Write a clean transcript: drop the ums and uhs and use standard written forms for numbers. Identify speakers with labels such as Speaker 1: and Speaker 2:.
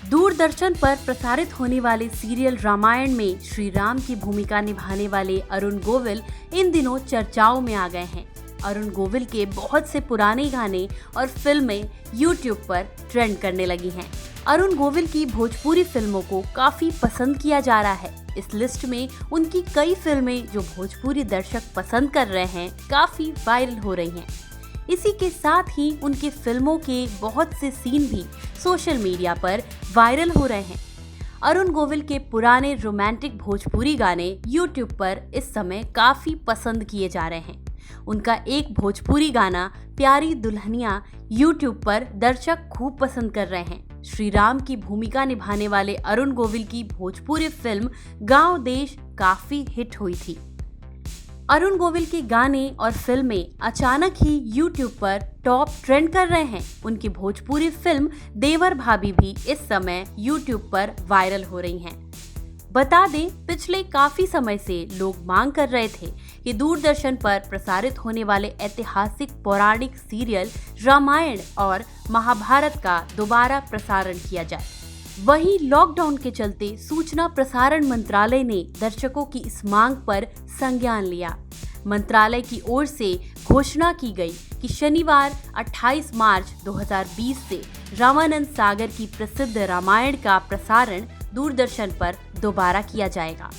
Speaker 1: दूरदर्शन पर प्रसारित होने वाले सीरियल रामायण में श्री राम की भूमिका निभाने वाले अरुण गोविल इन दिनों चर्चाओं में आ गए हैं। अरुण गोविल के बहुत से पुराने गाने और फिल्में YouTube पर ट्रेंड करने लगी हैं। अरुण गोविल की भोजपुरी फिल्मों को काफी पसंद किया जा रहा है। इस लिस्ट में उनकी कई फिल्में जो भोजपुरी दर्शक पसंद कर रहे हैं काफी वायरल हो रही हैं। इसी के साथ ही उनकी फिल्मों के बहुत से सीन भी सोशल मीडिया पर वायरल हो रहे हैं। अरुण गोविल के पुराने रोमांटिक भोजपुरी गाने YouTube पर इस समय काफी पसंद किए जा रहे हैं। उनका एक भोजपुरी गाना प्यारी दुल्हनिया YouTube पर दर्शक खूब पसंद कर रहे हैं। श्री राम की भूमिका निभाने वाले अरुण गोविल की भोजपुरी फिल्म गांव देश काफी हिट हुई थी। अरुण गोविल के गाने और फिल्में अचानक ही YouTube पर टॉप ट्रेंड कर रहे हैं। उनकी भोजपुरी फिल्म देवर भाभी भी इस समय YouTube पर वायरल हो रही हैं। बता दें, पिछले काफी समय से लोग मांग कर रहे थे कि दूरदर्शन पर प्रसारित होने वाले ऐतिहासिक पौराणिक सीरियल रामायण और महाभारत का दोबारा प्रसारण किया जाए। वहीं लॉकडाउन के चलते सूचना प्रसारण मंत्रालय ने दर्शकों की इस मांग पर संज्ञान लिया। मंत्रालय की ओर से घोषणा की गई कि शनिवार 28 मार्च 2020 से रामानंद सागर की प्रसिद्ध रामायण का प्रसारण दूरदर्शन पर दोबारा किया जाएगा।